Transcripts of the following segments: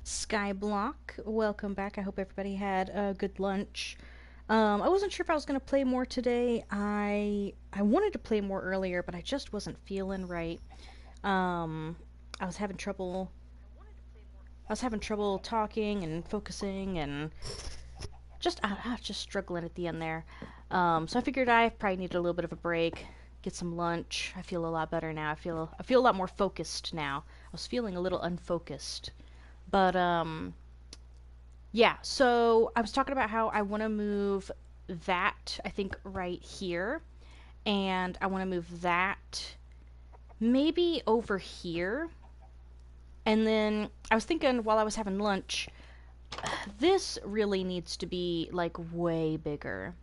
Skyblock, welcome back. I hope everybody had a good lunch. I wasn't sure if I was going to play more today. I wanted to play more earlier, but I just wasn't feeling right. Um, I was having trouble. I was having trouble talking and focusing, and I was just struggling at the end there. So I figured I probably needed a little bit of a break, get some lunch. I feel a lot better now. I feel a lot more focused now. I was feeling a little unfocused, but yeah, so I was talking about how I want to move that, I think, right here. And I want to move that maybe over here. And then I was thinking while I was having lunch, this really needs to be like way bigger.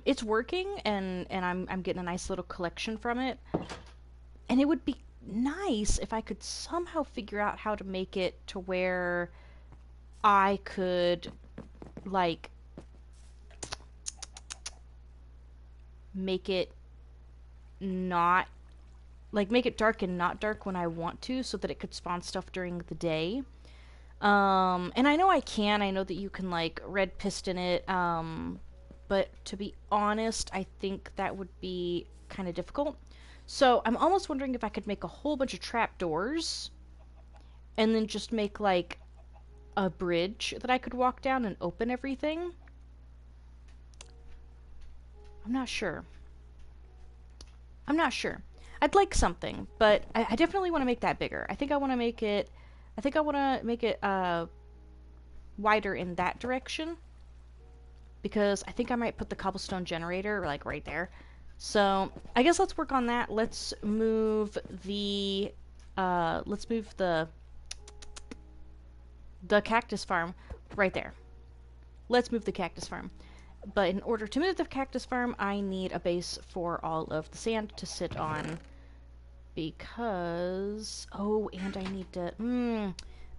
It's working and I'm getting a nice little collection from it. And it would be nice if I could somehow figure out how to make it to where I could like make it not make it dark and not dark when I want to so that it could spawn stuff during the day. And I know I can. I know that you can like red piston it. But to be honest, I think that would be kind of difficult. So I'm almost wondering if I could make a whole bunch of trapdoors and then just make like a bridge that I could walk down and open everything. I'm not sure. I'm not sure. I'd like something, but I definitely want to make that bigger. I think I want to make it. I think I want to make it wider in that direction because I think I might put the cobblestone generator like right there. So I guess let's work on that. Let's move the cactus farm right there. Let's move the cactus farm. But in order to move the cactus farm, I need a base for all of the sand to sit on. Because... oh, and I need to...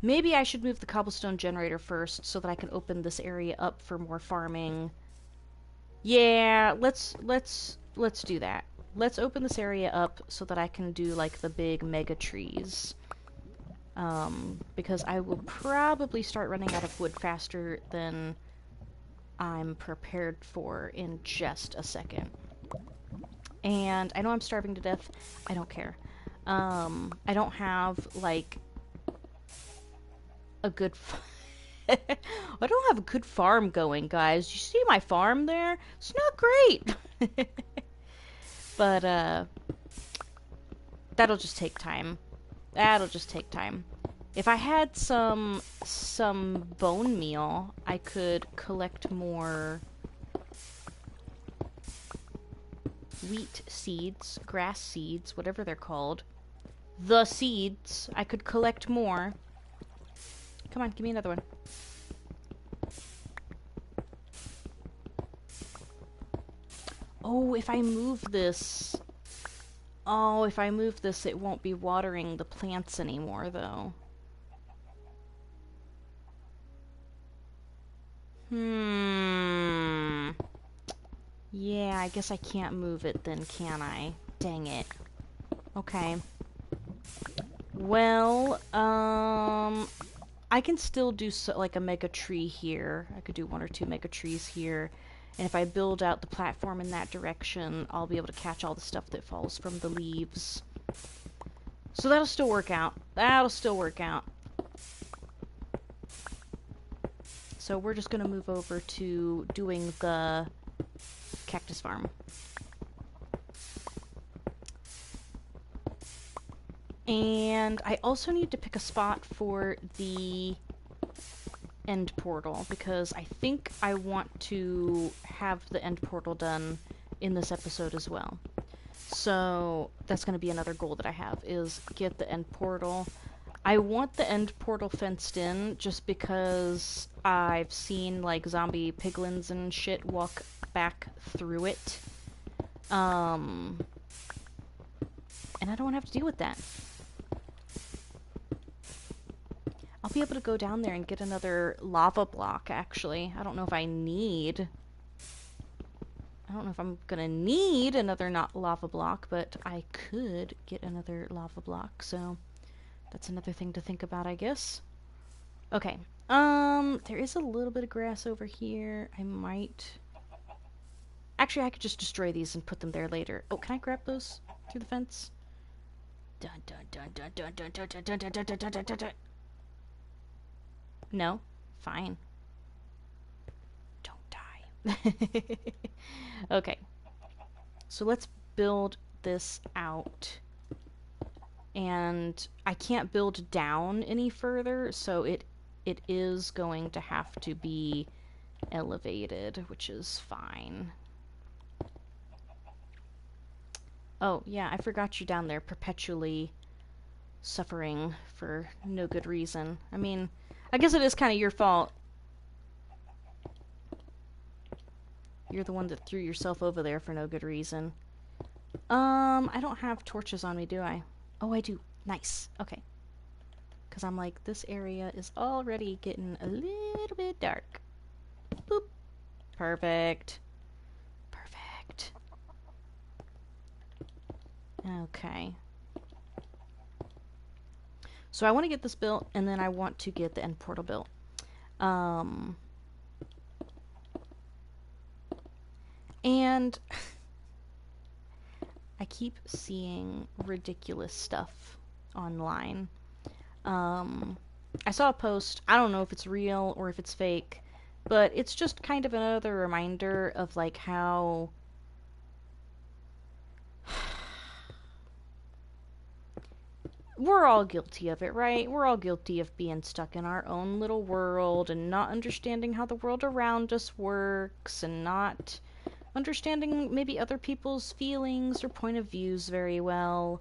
maybe I should move the cobblestone generator first so that I can open this area up for more farming. Yeah, let's do that. Let's open this area up so that I can do, like, the big mega trees. Because I will probably start running out of wood faster than I'm prepared for in just a second. And I know I'm starving to death. I don't care. I don't have, like, a good... I don't have a good farm going, guys. You see my farm there? It's not great. But, that'll just take time. That'll just take time. If I had some bone meal, I could collect more wheat seeds, grass seeds, whatever they're called. The seeds. I could collect more. Come on, give me another one. Oh, if I move this... oh, if I move this, it won't be watering the plants anymore, though. Yeah, I guess I can't move it then, can I? Dang it. Okay. Well, I can still do like a mega tree here. I could do one or two mega trees here. And if I build out the platform in that direction, I'll be able to catch all the stuff that falls from the leaves. So that'll still work out. That'll still work out. So we're just going to move over to doing the cactus farm. And I also need to pick a spot for the end portal, because I think I want to have the end portal done in this episode as well. So that's going to be another goal that I have, is get the end portal. I want the end portal fenced in just because I've seen like zombie piglins and shit walk back through it. And I don't want to have to deal with that. I'll be able to go down there and get another lava block, actually. I don't know if I'm gonna need another lava block, but I could get another lava block, so That's another thing to think about, I guess. Okay. There is a little bit of grass over here. I might... Actually, I could just destroy these and put them there later. Oh, can I grab those through the fence? Dun dun dun dun dun dun dun dun dun dun dun dun dun dun dun. No? Fine. Don't die. Okay. So let's build this out. And I can't build down any further, so it is going to have to be elevated, which is fine. Oh, yeah, I forgot you down there perpetually suffering for no good reason. I mean, I guess it is kind of your fault. You're the one that threw yourself over there for no good reason. I don't have torches on me, do I? Oh, I do. Nice. Okay. Because I'm like, this area is already getting a little bit dark. Boop. Perfect. Perfect. Okay. So I want to get this built, and then I want to get the end portal built. And I keep seeing ridiculous stuff online. I saw a post, I don't know if it's real or if it's fake, but it's just kind of another reminder of like how we're all guilty of it, right? We're all guilty of being stuck in our own little world and not understanding how the world around us works and not understanding maybe other people's feelings or point of views very well.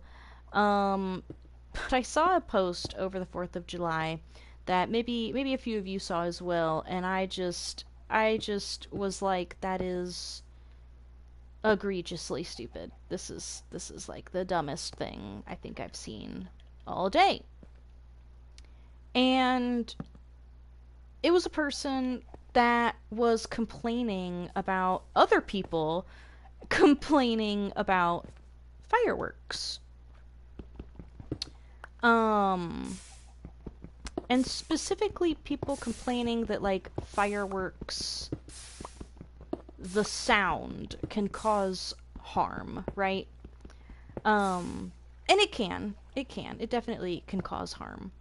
But I saw a post over the 4th of July that maybe a few of you saw as well, and I just was like, that is egregiously stupid. This is like the dumbest thing I think I've seen all day. And it was a person that was complaining about other people complaining about fireworks. And specifically people complaining that, like, fireworks, the sound can cause harm, right? And it can. It definitely can cause harm.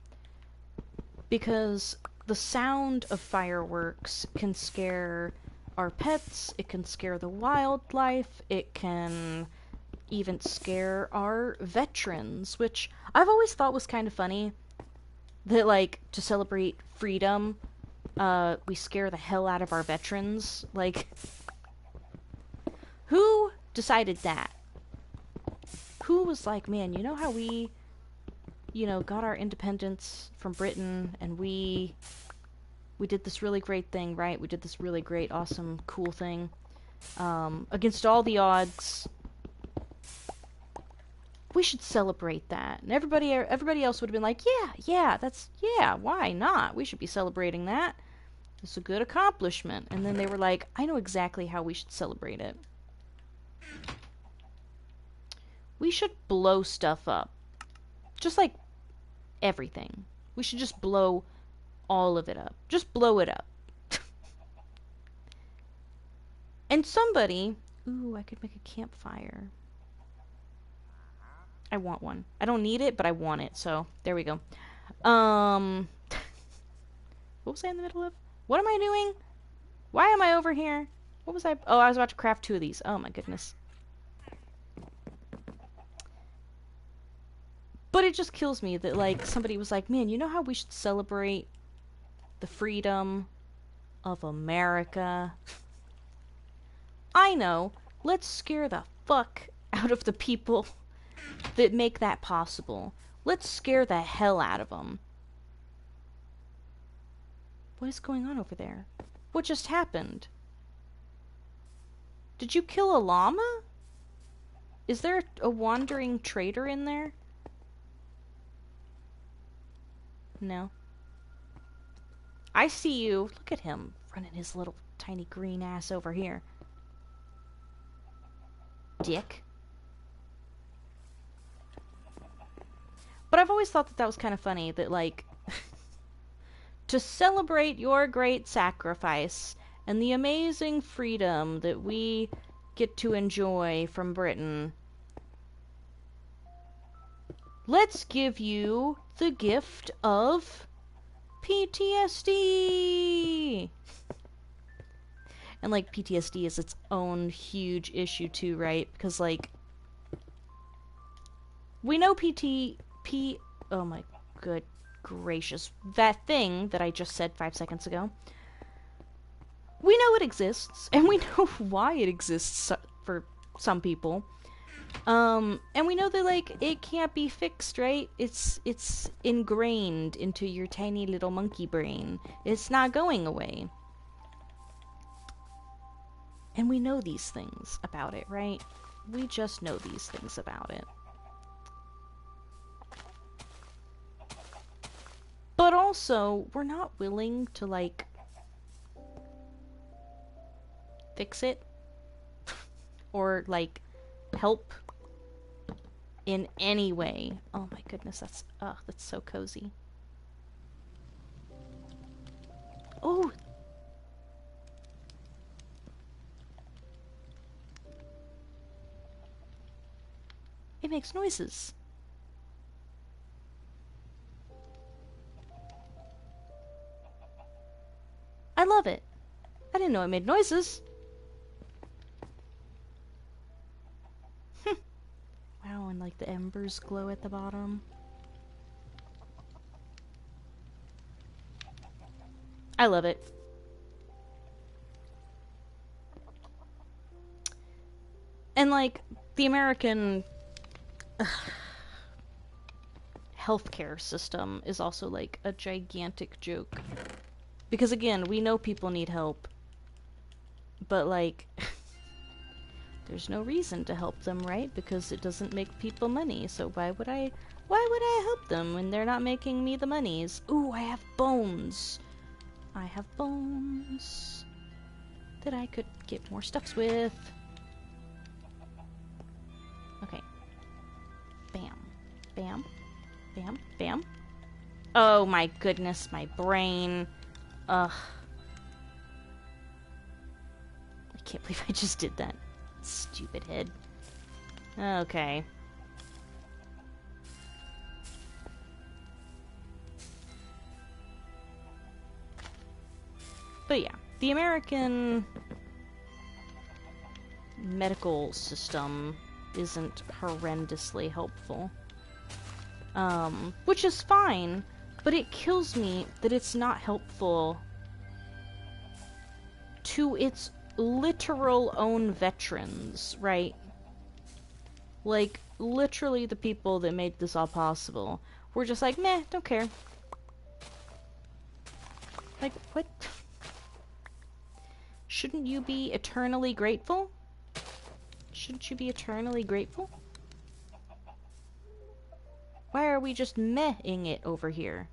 Because the sound of fireworks can scare our pets, it can scare the wildlife, it can even scare our veterans, which I've always thought was kind of funny. That, like, to celebrate freedom, we scare the hell out of our veterans. Like, who decided that? Who was like, man, you know how we, got our independence from Britain, and we did this really great thing, right? We did this really great, awesome, cool thing, against all the odds. We should celebrate that. And everybody else would have been like, yeah, why not? We should be celebrating that. It's a good accomplishment. And then they were like, I know exactly how we should celebrate it. We should blow stuff up. Just like everything. We should just blow all of it up. Just blow it up. And somebody... Ooh, I could make a campfire. I want one. I don't need it, but I want it, so there we go. What was I in the middle of? What am I doing? Why am I over here? What was I? Oh, I was about to craft 2 of these. Oh my goodness. But it just kills me that, like, somebody was like, man, you know how we should celebrate the freedom of America? I know. Let's scare the fuck out of the people that make that possible. Let's scare the hell out of them. What is going on over there? What just happened? Did you kill a llama? Is there a wandering trader in there? No. I see you. Look at him running his little tiny green ass over here. Dick. But I've always thought that that was kind of funny, that, like, to celebrate your great sacrifice and the amazing freedom that we get to enjoy from Britain, let's give you the gift of PTSD! And, like, PTSD is its own huge issue, too, right? Because, like, we know oh my good gracious. That thing that I just said 5 seconds ago. We know it exists, and we know why it exists for some people. And we know that, like, it can't be fixed, right? It's ingrained into your tiny little monkey brain. It's not going away. And we know these things about it, right? We just know these things about it. But also, we're not willing to, like, fix it. Or, like, help in any way. Oh my goodness, that's so cozy. Oh! It makes noises. I love it. I didn't know it made noises. Wow, and like the embers glow at the bottom. I love it. And like the American healthcare system is also like a gigantic joke. Because again, we know people need help. But like there's no reason to help them, right? Because it doesn't make people money. So why would I help them when they're not making me the monies? Ooh, I have bones. I have bones that I could get more stuffs with. Okay. Bam. Bam. Bam. Bam. Oh my goodness, my brain. Ugh. I can't believe I just did that. Stupid head. Okay. But yeah, the American medical system isn't horrendously helpful. Which is fine, but it kills me that it's not helpful to its literal own veterans, right? Like, literally the people that made this all possible were just like, meh, don't care. Like, what? Shouldn't you be eternally grateful? Shouldn't you be eternally grateful? Why are we just meh-ing it over here?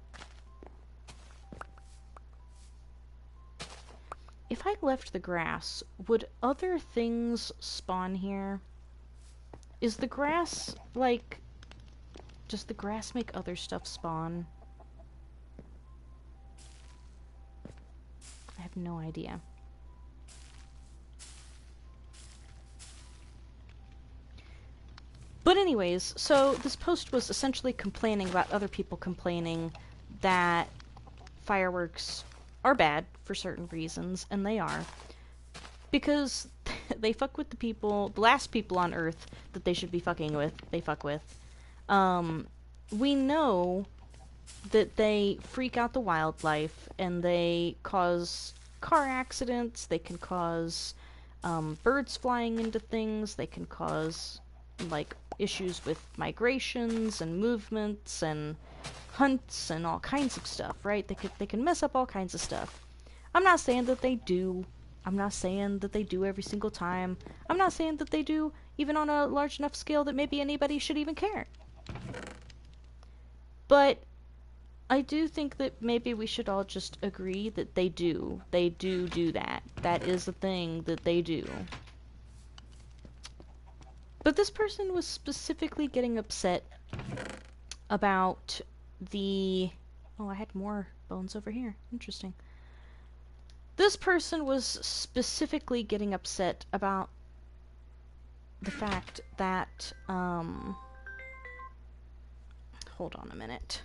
If I left the grass, would other things spawn here? Is the grass, like... Does the grass make other stuff spawn? I have no idea. But anyways, so this post was essentially complaining about other people complaining that fireworks are bad for certain reasons, and they are. Because they fuck with the people, the last people on Earth that they should be fucking with, they fuck with. We know that they freak out the wildlife, and they cause car accidents, they can cause birds flying into things, they can cause, like, issues with migrations and movements and hunts and all kinds of stuff, right? They can mess up all kinds of stuff. I'm not saying that they do. I'm not saying that they do every single time. I'm not saying that they do even on a large enough scale that maybe anybody should even care. But I do think that maybe we should all just agree that they do. They do that. That is a thing that they do. But this person was specifically getting upset about the... Oh, I had more bones over here. Interesting. This person was specifically getting upset about the fact that, hold on a minute.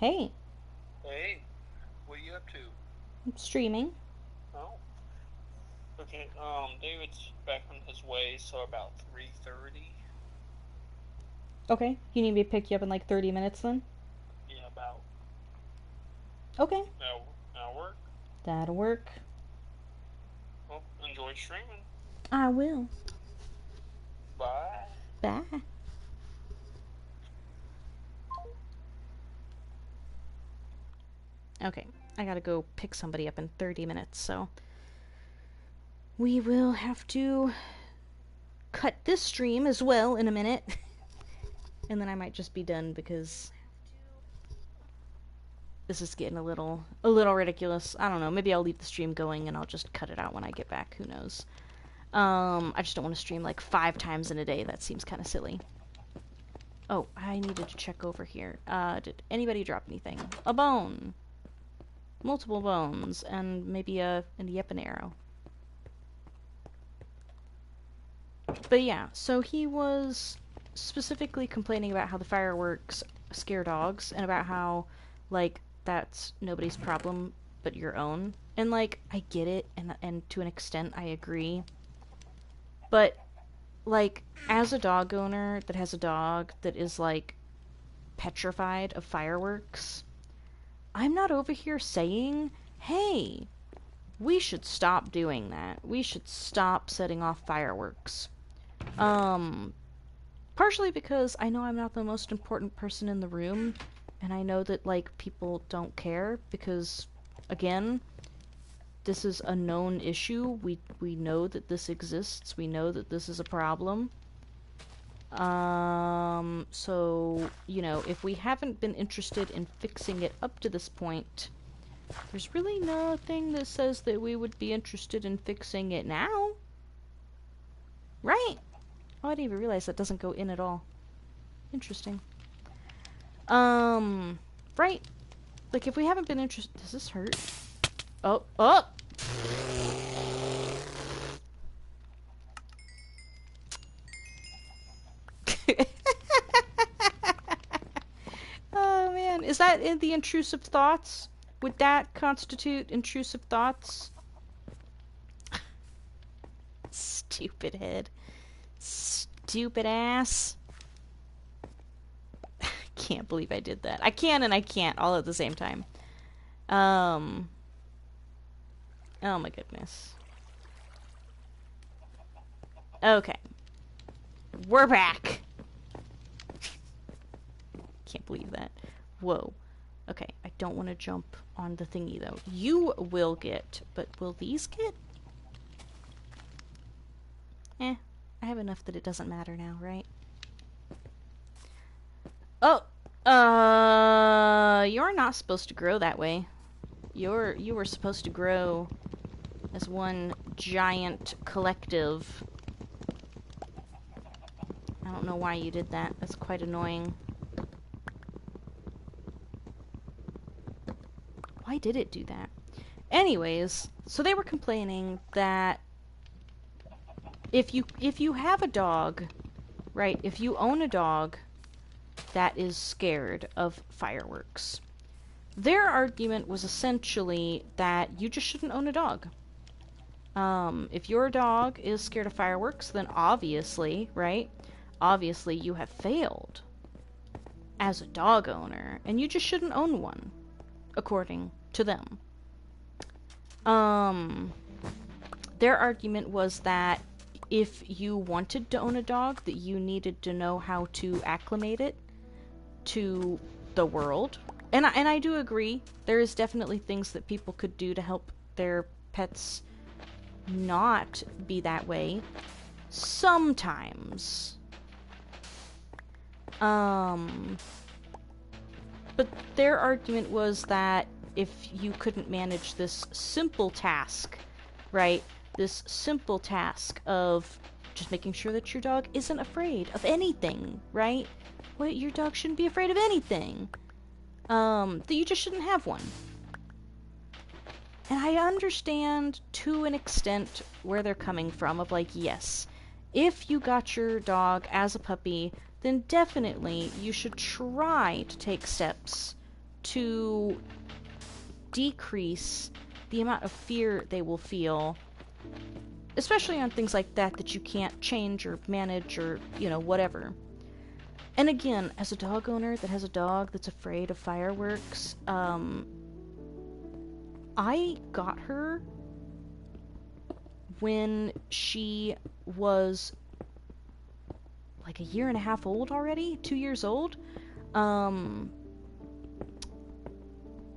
Hey. Hey, what are you up to? I'm streaming. Oh. Okay, David's back on his way, so about 3:30. Okay, you need me to pick you up in like 30 minutes then? Yeah, about. Okay. That'll work. That'll work. Well, enjoy streaming. I will. Bye. Bye. Okay, I gotta go pick somebody up in 30 minutes, so we will have to cut this stream as well in a minute. And then I might just be done because this is getting a little ridiculous. I don't know, maybe I'll leave the stream going and I'll just cut it out when I get back, who knows. I just don't want to stream like 5 times in a day. That seems kind of silly. Oh, I needed to check over here. Did anybody drop anything? A bone. Multiple bones, and maybe an arrow. But yeah, so he was specifically complaining about how the fireworks scare dogs, and about how, like, that's nobody's problem but your own. And, like, I get it, and to an extent I agree. But, like, as a dog owner that has a dog that is, like, petrified of fireworks, I'm not over here saying, hey, we should stop doing that. We should stop setting off fireworks. Partially because I know I'm not the most important person in the room, and I know that, like, people don't care because, again, this is a known issue. We know that this exists. We know that this is a problem. So, you know, if we haven't been interested in fixing it up to this point, there's really nothing that says that we would be interested in fixing it now. Right? Oh, I didn't even realize that doesn't go in at all. Interesting. Right? Like, if we haven't been interested... Does this hurt? Oh, oh! Oh, man. Is that in the intrusive thoughts? Would that constitute intrusive thoughts? Stupid head. Stupid ass. I can't believe I did that. I can and I can't all at the same time. Oh my goodness. Okay. We're back. Can't believe that. Whoa. Okay, I don't want to jump on the thingy though. You will get, but will these get? I have enough that it doesn't matter now, right? Oh, you're not supposed to grow that way. You were supposed to grow as one giant collective. I don't know why you did that. That's quite annoying. Why did it do that? Anyways, so they were complaining that if you have a dog, right? If you own a dog that is scared of fireworks, their argument was essentially that you just shouldn't own a dog. If your dog is scared of fireworks, then obviously, right? Obviously you have failed as a dog owner, and you just shouldn't own one, according to them. Their argument was that if you wanted to own a dog, that you needed to know how to acclimate it to the world. And I do agree. There is definitely things that people could do to help their pets not be that way. Sometimes. But their argument was that if you couldn't manage this simple task, right, this simple task of just making sure that your dog isn't afraid of anything, right? Well, your dog shouldn't be afraid of anything. That you just shouldn't have one. And I understand to an extent where they're coming from of like, yes, if you got your dog as a puppy, then definitely you should try to take steps to decrease the amount of fear they will feel, especially on things like that you can't change or manage or, whatever. And again, as a dog owner that has a dog that's afraid of fireworks, I got her when she was like a year and a half old already, 2 years old. I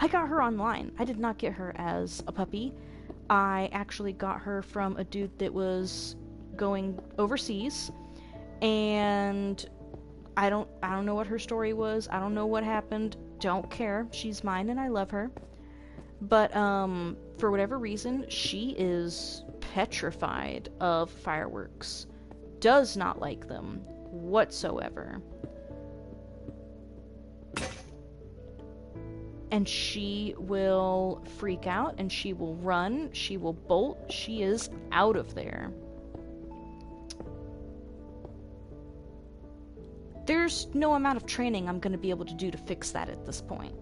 got her online. I did not get her as a puppy. I actually got her from a dude that was going overseas, and I don't know what her story was. I don't know what happened. Don't care. She's mine and I love her. But for whatever reason, she is petrified of fireworks. Does not like them whatsoever. And she will freak out, and she will run, she will bolt, she is out of there. There's no amount of training I'm going to be able to do to fix that at this point.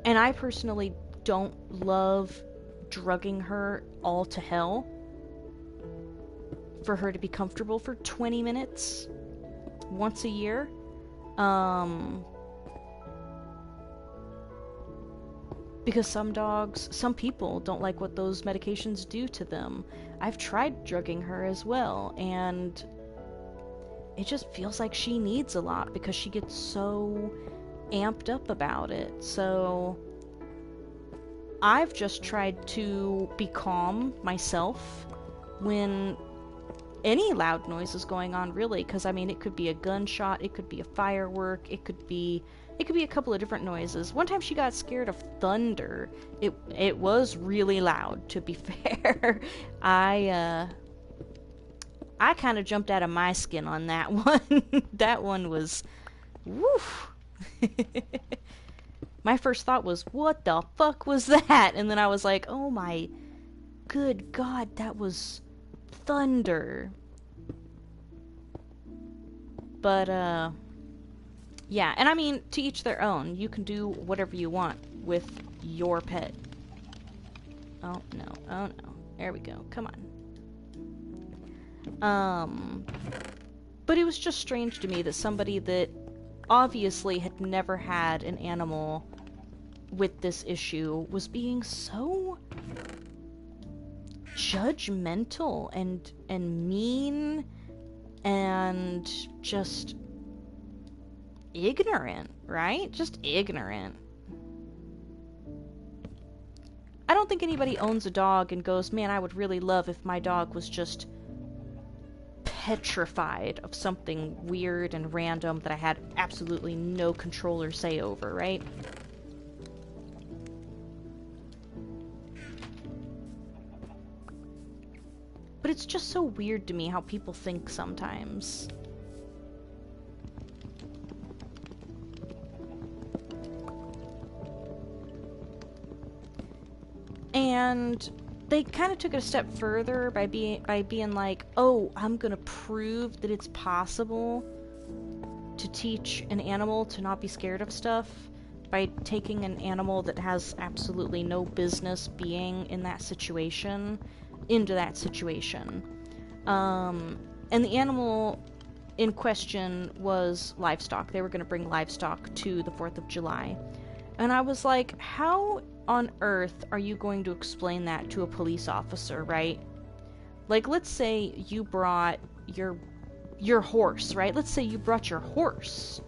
And I personally don't love drugging her all to hell for her to be comfortable for 20 minutes once a year. Because some people don't like what those medications do to them. I've tried drugging her as well, and it just feels like she needs a lot because she gets so amped up about it. So I've just tried to be calm myself when any loud noise is going on, really, because I mean, it could be a gunshot, it could be a firework, it could be a couple of different noises. One time she got scared of thunder. It was really loud, to be fair. I kind of jumped out of my skin on that one. That one was woof. My first thought was, what the fuck was that? And then I was like, oh my good god, that was thunder. But yeah, and I mean, to each their own. You can do whatever you want with your pet. Oh no, there we go, come on. But it was just strange to me that somebody that obviously had never had an animal with this issue was being so judgmental and mean and just ignorant, right? Just ignorant. I don't think anybody owns a dog and goes, man, I would really love if my dog was just petrified of something weird and random that I had absolutely no control or say over, right? But it's just so weird to me how people think sometimes. And they kind of took it a step further by being like, oh, I'm gonna prove that it's possible to teach an animal to not be scared of stuff by taking an animal that has absolutely no business being in that situation into that situation. And the animal in question was livestock. They were going to bring livestock to the 4th of July. And I was like, how on earth are you going to explain that to a police officer, right? Like, let's say you brought your horse, right? Let's say you brought your horse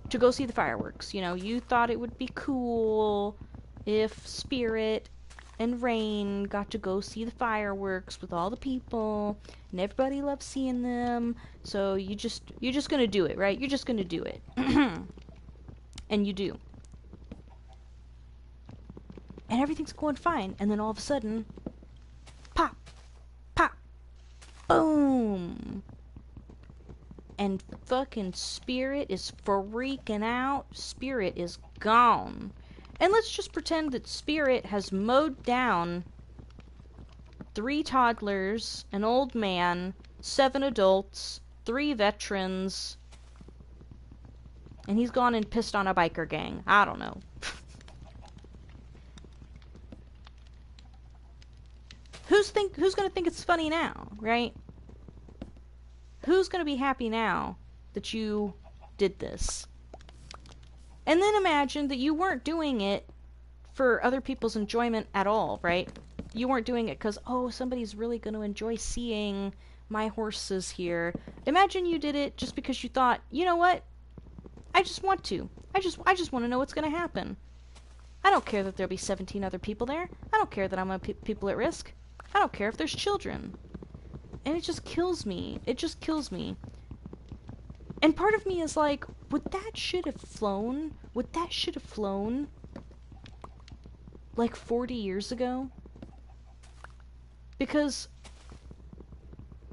to go see the fireworks. You know, you thought it would be cool if Spirit and Rain got to go see the fireworks with all the people, and everybody loves seeing them, so you're just gonna do it, right? You're just gonna do it. And you do. and everything's going fine, and then all of a sudden, pop, pop, boom, and fucking Spirit is freaking out. Spirit is gone. And let's just pretend that Spirit has mowed down 3 toddlers, an old man, 7 adults, 3 veterans, and he's gone and pissed on a biker gang. I don't know. Who's gonna think it's funny now, right? Who's gonna be happy now that you did this? And then imagine that you weren't doing it for other people's enjoyment at all, right? You weren't doing it because, oh, somebody's really going to enjoy seeing my horses here. Imagine you did it just because you thought, you know what? I just want to. I just want to know what's going to happen. I don't care that there'll be 17 other people there. I don't care that I'm going to put people at risk. I don't care if there's children. And it just kills me. It just kills me. And part of me is like, would that should have flown? Would that should have flown like 40 years ago? Because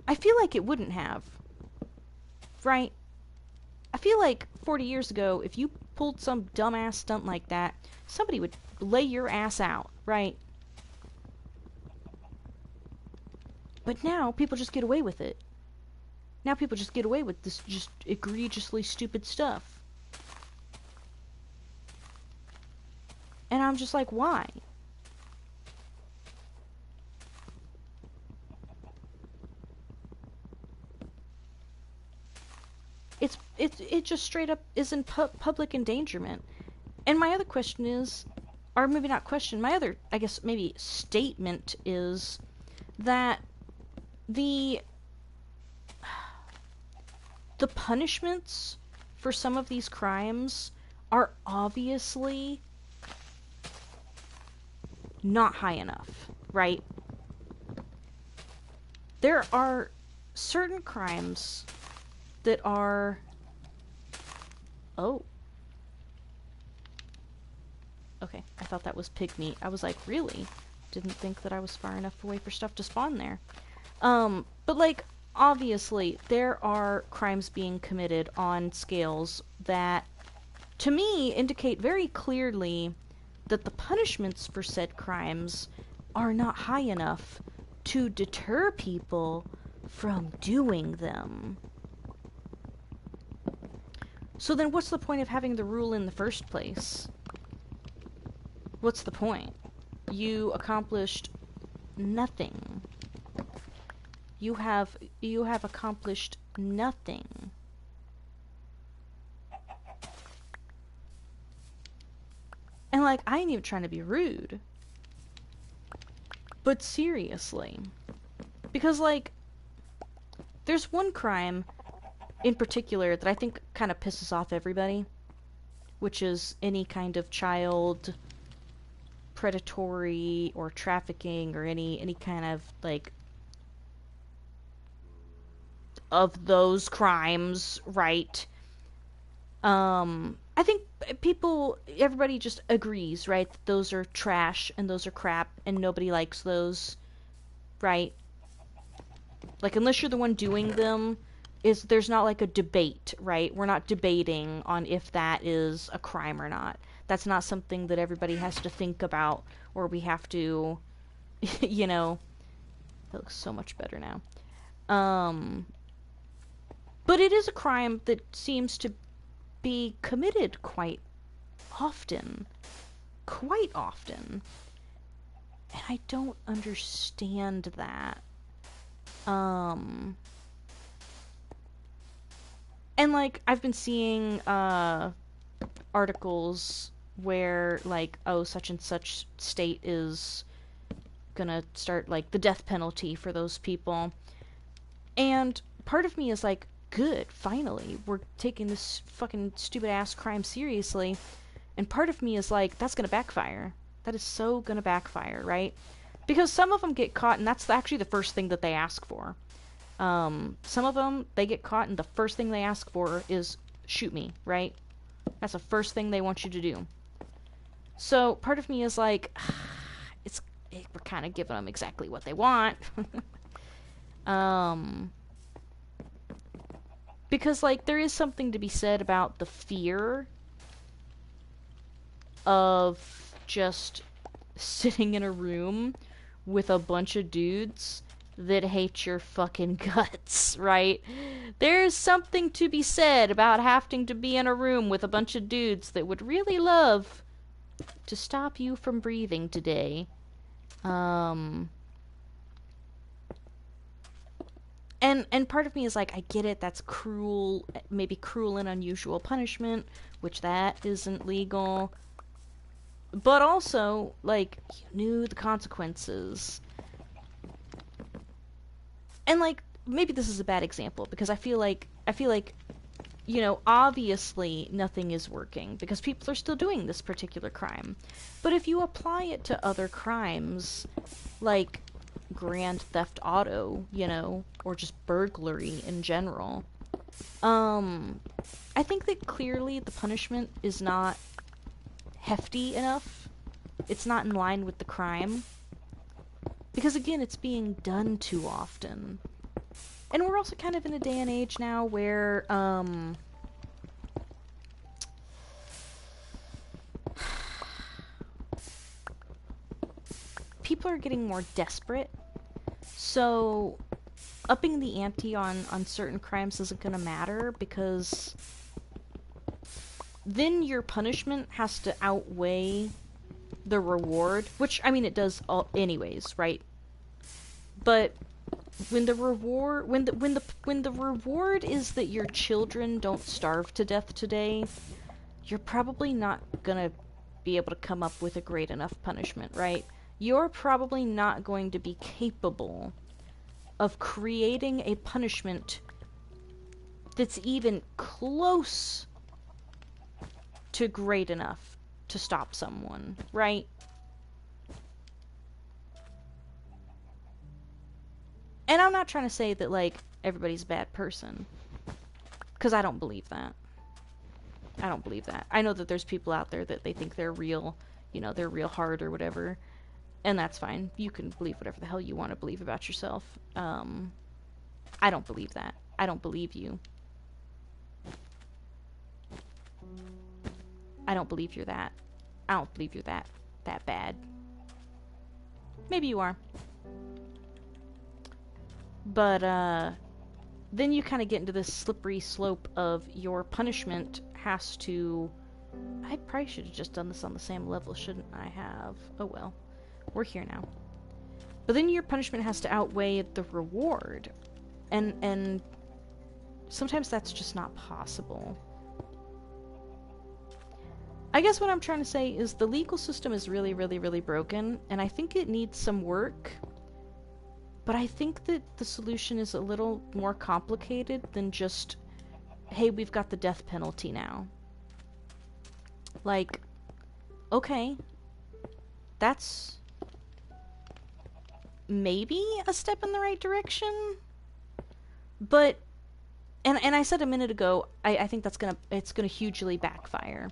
I feel like it wouldn't have. Right? I feel like 40 years ago, if you pulled some dumbass stunt like that, somebody would lay your ass out, right? But now, people just get away with it. Now people just get away with this just egregiously stupid stuff. And I'm just like, why? It just straight up isn't public endangerment. And my other question is, or maybe not question, my other, I guess, maybe statement is that the punishments for some of these crimes are obviously not high enough, right? There are certain crimes that are... Oh. Okay, I thought that was pig meat. I was like, really? Didn't think that I was far enough away for stuff to spawn there. But like, obviously, there are crimes being committed on scales that, to me, indicate very clearly that the punishments for said crimes are not high enough to deter people from doing them. So then what's the point of having the rule in the first place? What's the point? You accomplished nothing. You have accomplished nothing. And like, I ain't even trying to be rude. But seriously. Because like, there's one crime in particular that I think kind of pisses off everybody, which is any kind of child predatory or trafficking or any kind of like of those crimes, right? I think everybody just agrees, right, that those are trash and those are crap and nobody likes those, right? Like, unless you're the one doing them, there's not like a debate, right? We're not debating on if that is a crime or not. That's not something that everybody has to think about, or we have to, you know, that looks so much better now. But it is a crime that seems to be committed quite often. Quite often. And I don't understand that. And, like, I've been seeing, articles where, like, oh, such and such state is gonna start, like, the death penalty for those people. And part of me is like, good, finally, we're taking this fucking stupid-ass crime seriously. And part of me is like, that's gonna backfire. That is so gonna backfire, right? Because some of them get caught, and that's actually the first thing that they ask for. Some of them, they get caught, and the first thing they ask for is, shoot me, right? That's the first thing they want you to do. So part of me is like, it's we're kind of giving them exactly what they want. um, because like there is something to be said about the fear of just sitting in a room with a bunch of dudes that hate your fucking guts, right? There's something to be said about having to be in a room with a bunch of dudes that would really love to stop you from breathing today. Um and part of me is like, I get it, that's cruel, maybe cruel and unusual punishment, which that isn't legal. But also, like, you knew the consequences. And like, maybe this is a bad example because I feel like obviously nothing is working because people are still doing this particular crime. But if you apply it to other crimes, like Grand Theft Auto, or just burglary in general, um, I think that clearly the punishment is not hefty enough. It's not in line with the crime. Because again, it's being done too often. And we're also kind of in a day and age now where, people are getting more desperate. So, upping the ante on certain crimes isn't going to matter because then your punishment has to outweigh the reward, which, I mean, it does all anyways, right? But when the reward when the reward is that your children don't starve to death today, you're probably not gonna be able to come up with a great enough punishment, right? You're probably not going to be capable of creating a punishment that's even close to great enough to stop someone, right? And I'm not trying to say that, like, everybody's a bad person, because I don't believe that. I don't believe that. I know that there's people out there that they think they're real, they're real hard or whatever, and that's fine. You can believe whatever the hell you want to believe about yourself. I don't believe that. I don't believe you. I don't believe you're that. I don't believe you're that bad. Maybe you are. But, then you kind of get into this slippery slope of your punishment has to... I probably should have just done this on the same level, shouldn't I have? Oh well. We're here now. But then your punishment has to outweigh the reward. And sometimes that's just not possible. I guess what I'm trying to say is the legal system is really, really, really broken, and I think it needs some work. But I think that the solution is a little more complicated than just, hey, we've got the death penalty now. Like, okay, that's maybe a step in the right direction, but, and I said a minute ago, I think it's gonna hugely backfire.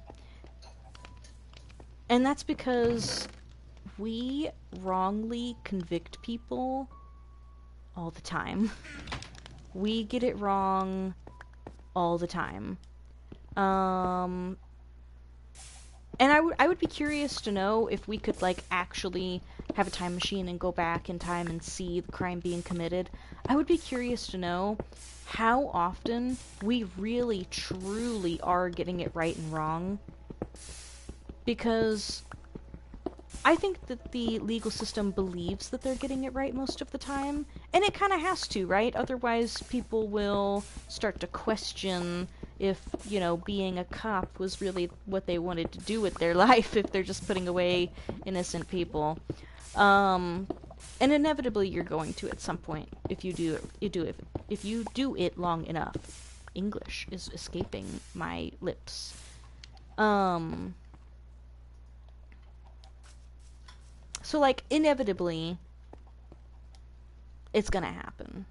And that's because we wrongly convict people all the time. We get it wrong all the time. And I would be curious to know if we could, like, actually have a time machine and go back in time and see the crime being committed. I would be curious to know how often we really, truly are getting it right and wrong. Because I think that the legal system believes that they're getting it right most of the time, and it kind of has to, right? Otherwise, people will start to question if, being a cop was really what they wanted to do with their life if they're just putting away innocent people. And inevitably you're going to at some point if you do it long enough. English is escaping my lips. So, like, inevitably, it's gonna happen.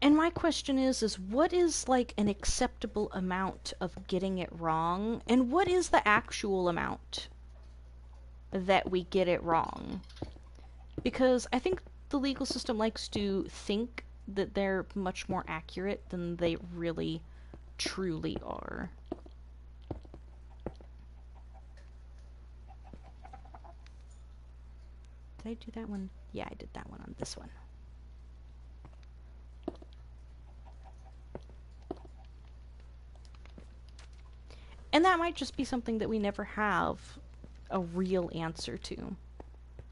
And my question is what is like an acceptable amount of getting it wrong, and what is the actual amount that we get it wrong? Because I think the legal system likes to think that they're much more accurate than they really truly are. Did I do that one? Yeah, I did that one on this one. And that might just be something that we never have a real answer to.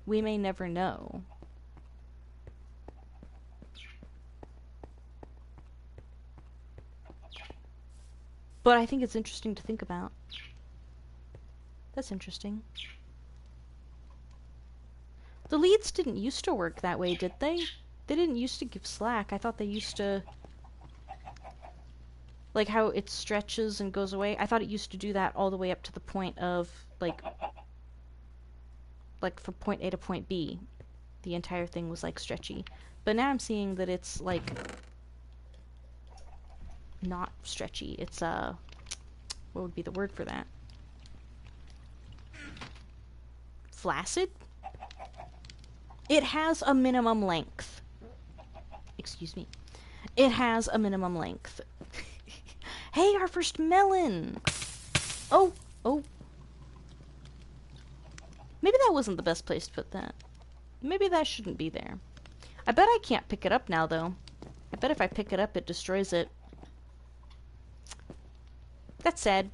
We may never know. But I think it's interesting to think about. That's interesting. The leads didn't used to work that way, did they? They didn't used to give slack. I thought they used to... Like how it stretches and goes away. I thought it used to do that all the way up to the point of, like from point A to point B. The entire thing was, like, stretchy. But now I'm seeing that it's, like, not stretchy. It's, what would be the word for that? Flaccid? It has a minimum length. Excuse me. It has a minimum length. Hey, our first melon! Oh, oh. Maybe that wasn't the best place to put that. Maybe that shouldn't be there. I bet I can't pick it up now, though. I bet if I pick it up, it destroys it. That's sad.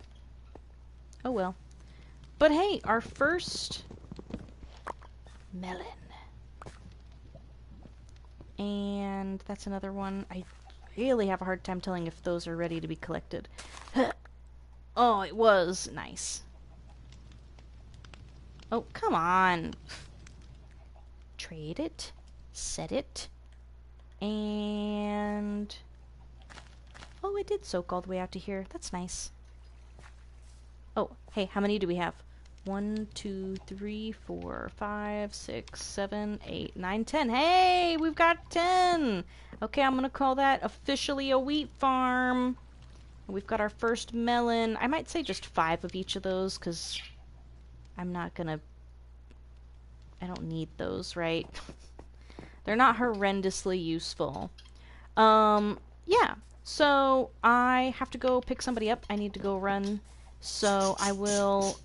Oh well. But hey, our first melon. And that's another one. I really have a hard time telling if those are ready to be collected. Oh, it was nice. Oh, come on. Trade it. Set it. And... oh, it did soak all the way out to here. That's nice. Oh, hey, how many do we have? 1, 2, 3, 4, 5, 6, 7, 8, 9, 10. Hey, we've got 10. Okay, I'm gonna call that officially a wheat farm. We've got our first melon. I might say just 5 of each of those, because I'm not gonna... I don't need those, right? They're not horrendously useful. Yeah. So, I have to go pick somebody up. I need to go run. So, I will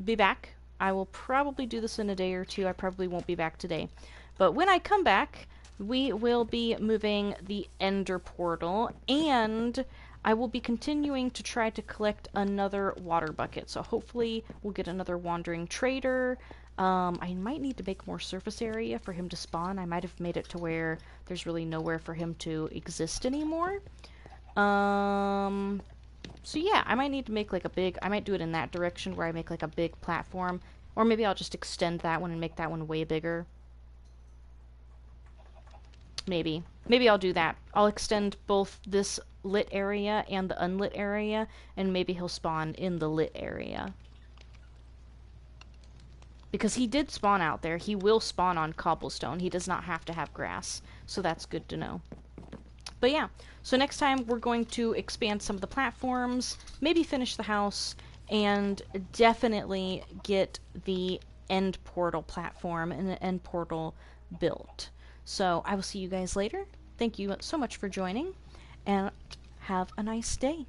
be back. I will probably do this in a day or two. I probably won't be back today. But when I come back, we will be moving the Ender Portal, and I will be continuing to try to collect another water bucket. So hopefully we'll get another Wandering Trader. I might need to make more surface area for him to spawn. I might have made it to where there's really nowhere for him to exist anymore. So yeah, I might need to make like a big... I might do it in that direction where I make like a big platform. Or maybe I'll just extend that one and make that one way bigger. Maybe. Maybe I'll do that. I'll extend both this lit area and the unlit area, and maybe he'll spawn in the lit area. Because he did spawn out there. He will spawn on cobblestone. He does not have to have grass. So that's good to know. But yeah, so next time we're going to expand some of the platforms, maybe finish the house, and definitely get the end portal platform and the end portal built. So I will see you guys later. Thank you so much for joining, and have a nice day.